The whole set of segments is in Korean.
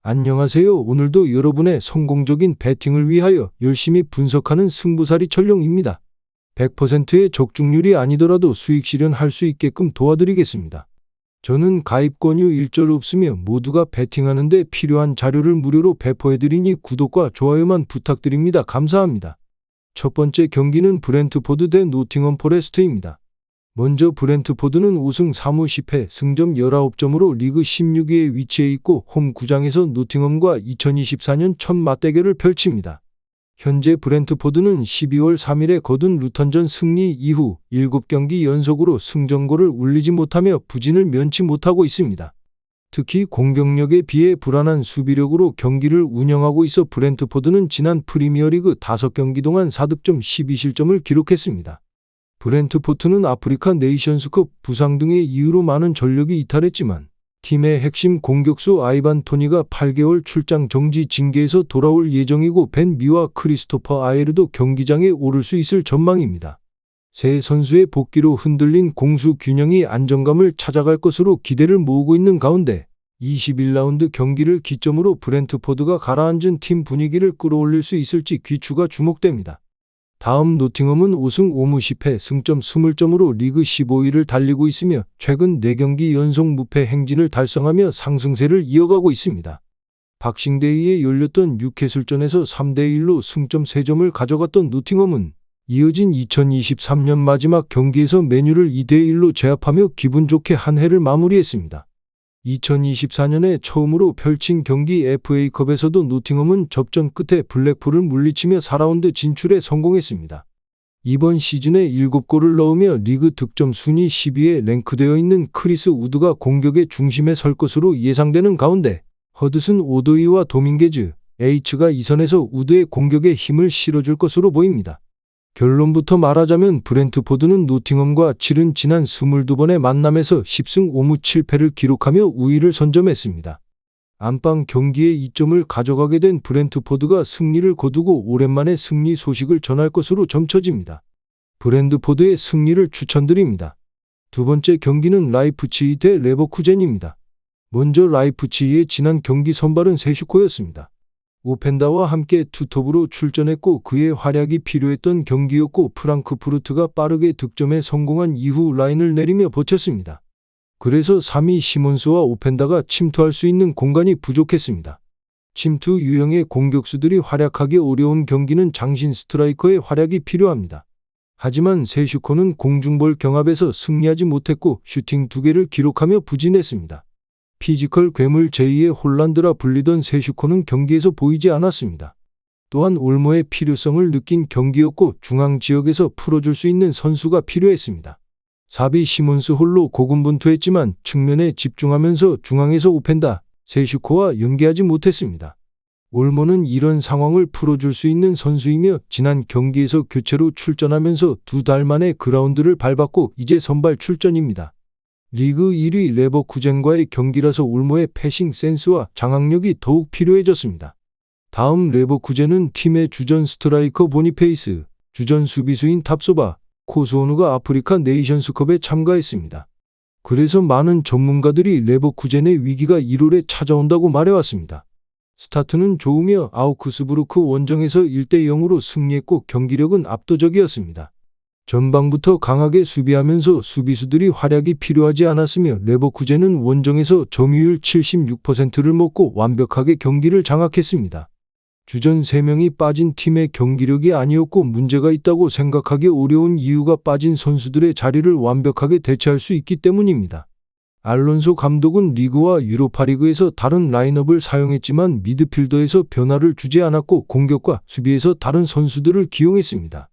안녕하세요. 오늘도 여러분의 성공적인 배팅을 위하여 열심히 분석하는 승부사리 철룡입니다. 100%의 적중률이 아니더라도 수익 실현할 수 있게끔 도와드리겠습니다. 저는 가입 권유 일절 없으며 모두가 배팅하는 데 필요한 자료를 무료로 배포해드리니 구독과 좋아요만 부탁드립니다. 감사합니다. 첫 번째 경기는 브렌트포드 대 노팅엄 포레스트입니다. 먼저 브렌트포드는 우승 3무 10패 승점 19점으로 리그 16위에 위치해 있고 홈 구장에서 노팅엄과 2024년 첫 맞대결을 펼칩니다. 현재 브렌트포드는 12월 3일에 거둔 루턴전 승리 이후 7경기 연속으로 승전골을 울리지 못하며 부진을 면치 못하고 있습니다. 특히 공격력에 비해 불안한 수비력으로 경기를 운영하고 있어 브렌트포드는 지난 프리미어리그 5경기 동안 4득점 12실점을 기록했습니다. 브렌트포드는 아프리카 네이션스컵 부상 등의 이유로 많은 전력이 이탈했지만 팀의 핵심 공격수 아이반 토니가 8개월 출장 정지 징계에서 돌아올 예정이고 벤 미와 크리스토퍼 아예르도 경기장에 오를 수 있을 전망입니다. 세 선수의 복귀로 흔들린 공수 균형이 안정감을 찾아갈 것으로 기대를 모으고 있는 가운데 21라운드 경기를 기점으로 브렌트포드가 가라앉은 팀 분위기를 끌어올릴 수 있을지 귀추가 주목됩니다. 다음 노팅엄은 우승 5무 10패 승점 20점으로 리그 15위를 달리고 있으며 최근 4경기 연속 무패 행진을 달성하며 상승세를 이어가고 있습니다. 박싱데이에 열렸던 뉴캐슬전에서 3대1로 승점 3점을 가져갔던 노팅엄은 이어진 2023년 마지막 경기에서 맨유를 2대1로 제압하며 기분 좋게 한 해를 마무리했습니다. 2024년에 처음으로 펼친 경기 FA컵에서도 노팅엄은 접전 끝에 블랙풀을 물리치며 4라운드 진출에 성공했습니다. 이번 시즌에 7골을 넣으며 리그 득점 순위 10위에 랭크되어 있는 크리스 우드가 공격의 중심에 설 것으로 예상되는 가운데 허드슨 오도이와 도밍게즈, H가 이선에서 우드의 공격에 힘을 실어줄 것으로 보입니다. 결론부터 말하자면 브렌트포드는 노팅엄과 치른 지난 22번의 만남에서 10승 5무 7패를 기록하며 우위를 선점했습니다. 안방 경기에 2점을 가져가게 된 브렌트포드가 승리를 거두고 오랜만에 승리 소식을 전할 것으로 점쳐집니다. 브렌트포드의 승리를 추천드립니다. 두 번째 경기는 라이프치히 대 레버쿠젠입니다. 먼저 라이프치히의 지난 경기 선발은 세슈코였습니다. 오펜다와 함께 투톱으로 출전했고 그의 활약이 필요했던 경기였고 프랑크푸르트가 빠르게 득점에 성공한 이후 라인을 내리며 버텼습니다. 그래서 3위 시몬스와 오펜다가 침투할 수 있는 공간이 부족했습니다. 침투 유형의 공격수들이 활약하기 어려운 경기는 장신 스트라이커의 활약이 필요합니다. 하지만 세슈코는 공중볼 경합에서 승리하지 못했고 슈팅 2개를 기록하며 부진했습니다. 피지컬 괴물 제2의 홀란드라 불리던 세슈코는 경기에서 보이지 않았습니다. 또한 올모의 필요성을 느낀 경기였고 중앙 지역에서 풀어줄 수 있는 선수가 필요했습니다. 사비 시몬스 홀로 고군분투했지만 측면에 집중하면서 중앙에서 오펜다, 세슈코와 연계하지 못했습니다. 올모는 이런 상황을 풀어줄 수 있는 선수이며 지난 경기에서 교체로 출전하면서 2달 만에 그라운드를 밟았고 이제 선발 출전입니다. 리그 1위 레버쿠젠과의 경기라서 올모의 패싱 센스와 장악력이 더욱 필요해졌습니다. 다음 레버쿠젠은 팀의 주전 스트라이커 보니페이스, 주전 수비수인 탑소바, 코스오누가 아프리카 네이션스컵에 참가했습니다. 그래서 많은 전문가들이 레버쿠젠의 위기가 1월에 찾아온다고 말해왔습니다. 스타트는 좋으며 아우크스부르크 원정에서 1대0으로 승리했고 경기력은 압도적이었습니다. 전방부터 강하게 수비하면서 수비수들이 활약이 필요하지 않았으며 레버쿠젠은 원정에서 점유율 76%를 먹고 완벽하게 경기를 장악했습니다. 주전 3명이 빠진 팀의 경기력이 아니었고 문제가 있다고 생각하기 어려운 이유가 빠진 선수들의 자리를 완벽하게 대체할 수 있기 때문입니다. 알론소 감독은 리그와 유로파리그에서 다른 라인업을 사용했지만 미드필더에서 변화를 주지 않았고 공격과 수비에서 다른 선수들을 기용했습니다.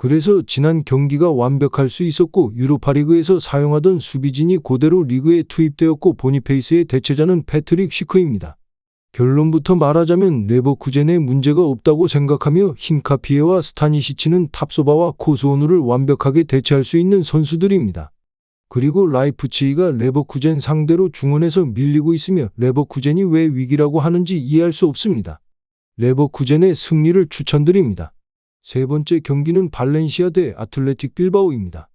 그래서 지난 경기가 완벽할 수 있었고 유로파리그에서 사용하던 수비진이 그대로 리그에 투입되었고 보니페이스의 대체자는 패트릭 시크입니다. 결론부터 말하자면 레버쿠젠에 문제가 없다고 생각하며 힌카피에와 스타니시치는 탑소바와 코스오누를 완벽하게 대체할 수 있는 선수들입니다. 그리고 라이프치히가 레버쿠젠 상대로 중원에서 밀리고 있으며 레버쿠젠이 왜 위기라고 하는지 이해할 수 없습니다. 레버쿠젠의 승리를 추천드립니다. 세 번째 경기는 발렌시아 대 아틀레틱 빌바오입니다.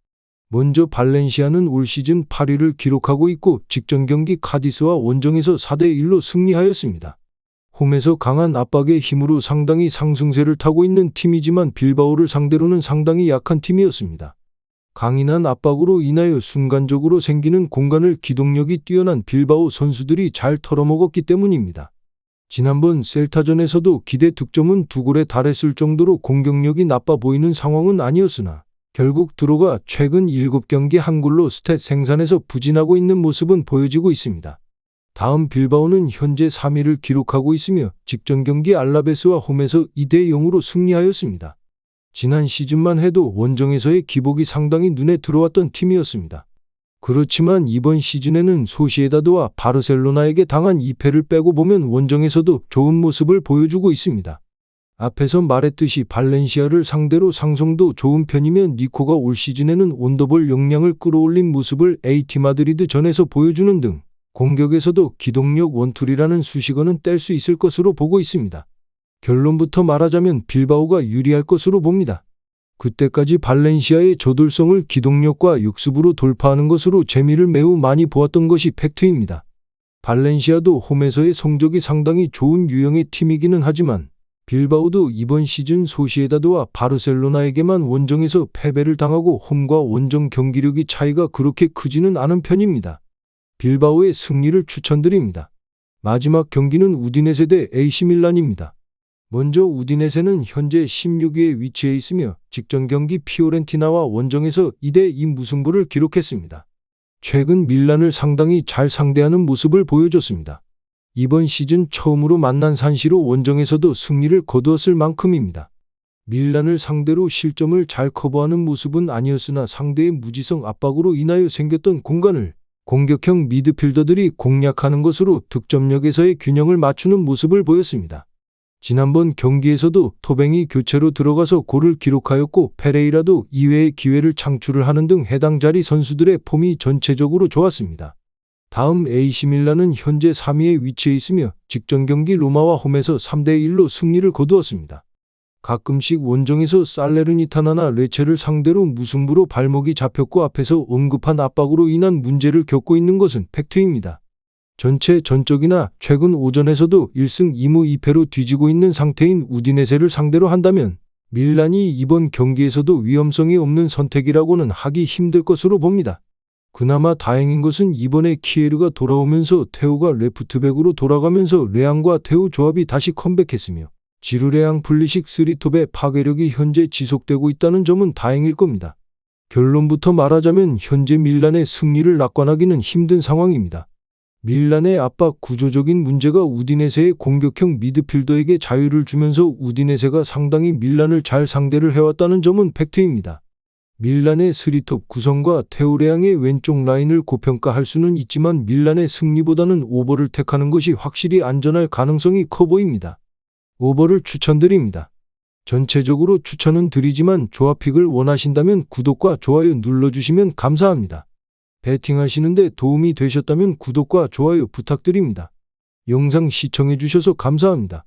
먼저 발렌시아는 올 시즌 8위를 기록하고 있고 직전 경기 카디스와 원정에서 4대1로 승리하였습니다. 홈에서 강한 압박의 힘으로 상당히 상승세를 타고 있는 팀이지만 빌바오를 상대로는 상당히 약한 팀이었습니다. 강인한 압박으로 인하여 순간적으로 생기는 공간을 기동력이 뛰어난 빌바오 선수들이 잘 털어먹었기 때문입니다. 지난번 셀타전에서도 기대 득점은 2골에 달했을 정도로 공격력이 나빠 보이는 상황은 아니었으나 결국 드로가 최근 7경기 1골로 스탯 생산에서 부진하고 있는 모습은 보여지고 있습니다. 다음 빌바오는 현재 3위를 기록하고 있으며 직전 경기 알라베스와 홈에서 2대0으로 승리하였습니다. 지난 시즌만 해도 원정에서의 기복이 상당히 눈에 들어왔던 팀이었습니다. 그렇지만 이번 시즌에는 소시에다드와 바르셀로나에게 당한 2패를 빼고 보면 원정에서도 좋은 모습을 보여주고 있습니다. 앞에서 말했듯이 발렌시아를 상대로 상성도 좋은 편이며 니코가 올 시즌에는 온더볼 역량을 끌어올린 모습을 AT 마드리드 전에서 보여주는 등 공격에서도 기동력 원툴이라는 수식어는 뗄 수 있을 것으로 보고 있습니다. 결론부터 말하자면 빌바오가 유리할 것으로 봅니다. 그때까지 발렌시아의 저돌성을 기동력과 육습으로 돌파하는 것으로 재미를 매우 많이 보았던 것이 팩트입니다. 발렌시아도 홈에서의 성적이 상당히 좋은 유형의 팀이기는 하지만 빌바오도 이번 시즌 소시에다드와 바르셀로나에게만 원정에서 패배를 당하고 홈과 원정 경기력이 차이가 그렇게 크지는 않은 편입니다. 빌바오의 승리를 추천드립니다. 마지막 경기는 우디네세 대 AC 밀란입니다. 먼저 우디네세는 현재 16위에 위치해 있으며 직전 경기 피오렌티나와 원정에서 2대2 무승부를 기록했습니다. 최근 밀란을 상당히 잘 상대하는 모습을 보여줬습니다. 이번 시즌 처음으로 만난 산시로 원정에서도 승리를 거두었을 만큼입니다. 밀란을 상대로 실점을 잘 커버하는 모습은 아니었으나 상대의 무지성 압박으로 인하여 생겼던 공간을 공격형 미드필더들이 공략하는 것으로 득점력에서의 균형을 맞추는 모습을 보였습니다. 지난번 경기에서도 토뱅이 교체로 들어가서 골을 기록하였고 페레이라도 이외의 기회를 창출을 하는 등 해당 자리 선수들의 폼이 전체적으로 좋았습니다. 다음 AC 밀란은 현재 3위에 위치해 있으며 직전 경기 로마와 홈에서 3대1로 승리를 거두었습니다. 가끔씩 원정에서 살레르니타나나 레체를 상대로 무승부로 발목이 잡혔고 앞에서 언급한 압박으로 인한 문제를 겪고 있는 것은 팩트입니다. 전체 전적이나 최근 오전에서도 1승 2무 2패로 뒤지고 있는 상태인 우디네세를 상대로 한다면 밀란이 이번 경기에서도 위험성이 없는 선택이라고는 하기 힘들 것으로 봅니다. 그나마 다행인 것은 이번에 키에르가 돌아오면서 테오가 레프트백으로 돌아가면서 레앙과 테오 조합이 다시 컴백했으며 지루 레앙 플리식 3톱의 파괴력이 현재 지속되고 있다는 점은 다행일 겁니다. 결론부터 말하자면 현재 밀란의 승리를 낙관하기는 힘든 상황입니다. 밀란의 압박 구조적인 문제가 우디네세의 공격형 미드필더에게 자유를 주면서 우디네세가 상당히 밀란을 잘 상대를 해왔다는 점은 팩트입니다. 밀란의 3톱 구성과 테오 레앙의 왼쪽 라인을 고평가할 수는 있지만 밀란의 승리보다는 오버를 택하는 것이 확실히 안전할 가능성이 커 보입니다. 오버를 추천드립니다. 전체적으로 추천은 드리지만 조합픽을 원하신다면 구독과 좋아요 눌러주시면 감사합니다. 배팅하시는데 도움이 되셨다면 구독과 좋아요 부탁드립니다. 영상 시청해주셔서 감사합니다.